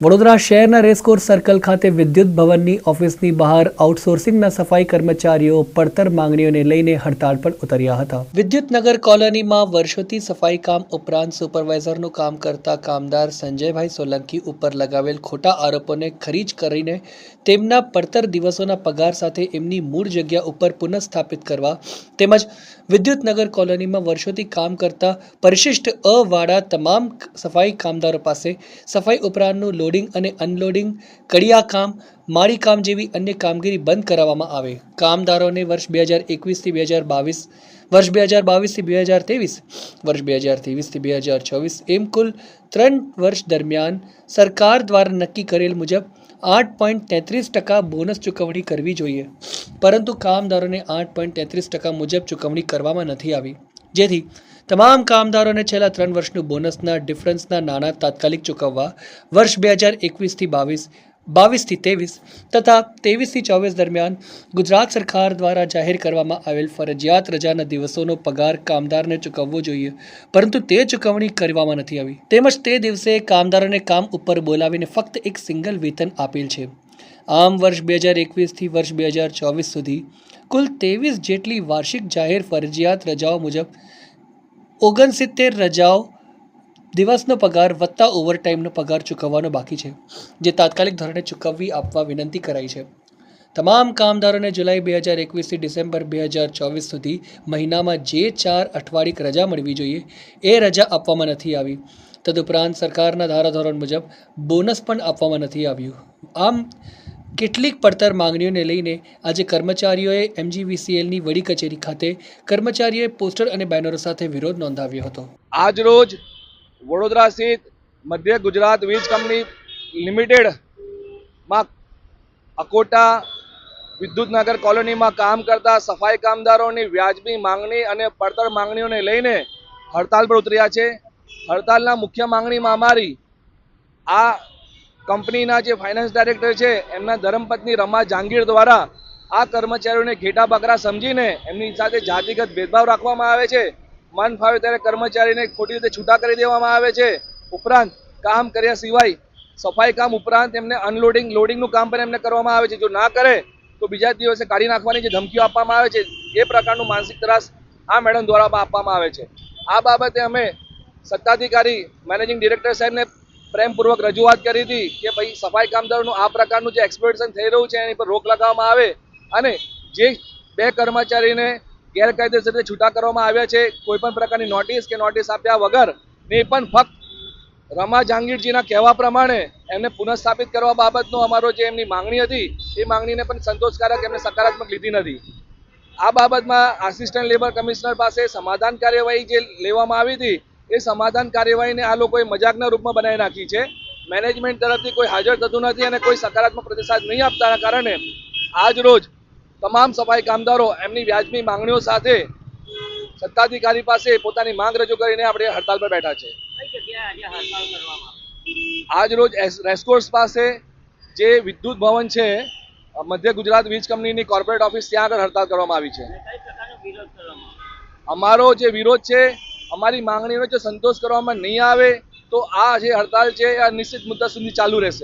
વડોદરા શહેરના racecourse circle ખાતે વિદ્યુત ભવનની ઓફિસની બહાર આઉટસોર્સિંગના સફાઈ કર્મચારીઓ પડતર માંગણીઓને લઈને હડતાળ પર ઉતર્યા હતા। વિદ્યુતનગર કોલોનીમાં વર્ષોથી સફાઈ કામ ઉપરાંત સુપરવાઇઝરનું કામ કરતા કામદાર સંજયભાઈ સોલંકી ઉપર લગાવેલ ખોટા આરોપોને ખરીજ કરીને તેમના પડતર દિવસોના પગાર સાથે એમની મૂળ જગ્યા ઉપર પુનઃસ્થાપિત કરવા તેમજ વિદ્યુતનગર કોલોનીમાં વર્ષોથી કામ કરતા પરિશિષ્ટ અ વાળા તમામ સફાઈ કામદારો પાસે સફાઈ ઉપરાંતનું લોડિંગ અને અનલોડિંગ કડિયા કામ માળી કામ જેવી અન્ય કામગીરી બંધ કરાવવામાં આવે। કામદારોને વર્ષ 2021 થી 2022 વર્ષ 2022 થી 2023 વર્ષ 2023 થી 2024 એમ કુલ 3 વર્ષ દરમિયાન સરકાર દ્વારા નક્કી કરેલ મુજબ 8.33% બોનસ ચૂકવણી કરવી જોઈએ, પરંતુ કામદારોને 8.33% મુજબ ચૂકવણી કરવામાં નથી આવી, જેથી તમામ કામદારોને છેલ્લા 3 વર્ષનું બોનસના ડિફરન્સના નાણાં તાત્કાલિક ચૂકવવા વર્ષ 2021 થી 22 22 થી 23 તથા 23 થી 24 દરમિયાન ગુજરાત સરકાર દ્વારા જાહેર કરવામાં આવેલ ફરજિયાત રજાના દિવસોનો પગાર કામદારને ચૂકવવો જોઈએ, પરંતુ તે ચૂકવણી કરવામાં નથી આવી તેમજ તે દિવસે કામદારોને કામ ઉપર બોલાવીને ફક્ત એક સિંગલ વેતન આપેલ છે। આમ વર્ષ 2021 થી વર્ષ 2024 સુધી કુલ 23 જેટલી વાર્ષિક જાહેર ફરજિયાત રજાઓ મુજબ 69 રજાઓ દિવસનો પગાર વત્તા ઓવરટાઈમનો પગાર ચૂકવવાનો બાકી છે, જે તાત્કાલિક ધોરણે ચૂકવવી આપવા વિનંતી કરાઈ છે। તમામ કામદારોને જુલાઈ 2021 થી ડિસેમ્બર 2024 સુધી મહિનામાં જે 4 અઠવાડિક રજા મળવી જોઈએ એ રજા આપવામાં નથી આવી। તદુપરાંત સરકારના ધારાધોરણ મુજબ બોનસ પણ આપવામાં નથી આવ્યું। આમ કેટલીક પડતર માંગણીઓને લઈને આજે કર્મચારીઓએ MGVCLની વડી કચેરી ખાતે કર્મચારીઓએ પોસ્ટર અને બેનરો સાથે વિરોધ નોંધાવ્યો હતો। આજ રોજ વડોદરા સ્થિત મધ્ય ગુજરાત વીજ કંપની લિમિટેડમાં અકોટા વિદ્યુતનગર કોલોનીમાં કામ કરતા સફાઈ કામદારોની વ્યાજબી માંગણી અને પડતર માંગણીઓને લઈને હડતાલ પર ઉતર્યા છે। હડતાલના મુખ્ય માંગણીમાં અમારી આ કંપનીના જે ફાઇનાન્સ ડાયરેક્ટર છે એમના ધર્મપત્ની રમા જહાંગીર દ્વારા આ કર્મચારીઓને ઘેટા બકરા સમજીને એમની સાથે જાતિગત ભેદભાવ રાખવામાં આવે છે। મન ફાવે ત્યારે કર્મચારીને ખોટી રીતે છૂટા કરી દેવામાં આવે છે। ઉપરાંત કામ કર્યા સિવાય સફાઈ કામ ઉપરાંત એમને અનલોડિંગ લોડિંગનું કામ પણ એમને કરવામાં આવે છે। જો ના કરે તો બીજા દિવસે કાઢી નાખવાની જે ધમકીઓ આપવામાં આવે છે એ પ્રકારનું માનસિક ત્રાસ આ મેડમ દ્વારા આપવામાં આવે છે। આ બાબતે અમે સત્તાધિકારી મેનેજિંગ ડિરેક્ટર સાહેબને પ્રેમપૂર્વક રજૂઆત કરી હતી કે ભાઈ સફાઈ કામદારોનું આ પ્રકારનું જે એક્સપ્લોઇટેશન થઈ રહ્યું છે એની પર રોક લગાવવામાં આવે અને જે 2 કર્મચારીને ગેરકાયદેસર રીતે છૂટા કરવામાં આવ્યા છે કોઈ પણ પ્રકારની નોટિસ આપ્યા વગર ને પણ ફક્ત રમા જહાંગીરજીના કહેવા પ્રમાણે એમને પુનઃસ્થાપિત કરવા બાબતનો અમારો જે એમની માંગણી હતી એ માંગણીને પણ સંતોષકારક એમને સકારાત્મક લીધી નથી। આ બાબતમાં આસિસ્ટન્ટ લેબર કમિશનર પાસે સમાધાન કાર્યવાહી જે લેવામાં આવી હતી એ સમાધાન કાર્યવાહીને આ લોકોએ મજાકના રૂપમાં બનાવી નાખી છે। મેનેજમેન્ટ તરફથી કોઈ હાજર થતું નથી અને કોઈ સકારાત્મક પ્રતિસાદ નહીં આપતાના કારણે આજ રોજ તમામ સફાઈ કામદારો એમની વ્યાજબી માંગણીઓ સાથે સત્તાધિકારી પાસે પોતાની માંગ રજૂ કરીને આપણે હડતાલ પર બેઠા છે। આજ રોજ રેસકોર્સ પાસે જે વિદ્યુત ભવન છે મધ્ય ગુજરાત વીજ કંપનીની કોર્પોરેટ ઓફિસ ત્યાં આગળ હડતાલ કરવામાં આવી છે। અમારો જે વિરોધ છે અમારી માંગણીનો જો સંતોષ કરવામાં નહીં આવે તો આ જે હડતાલ છે આ નિશ્ચિત મુદ્દત સુધી ચાલુ રહેશે।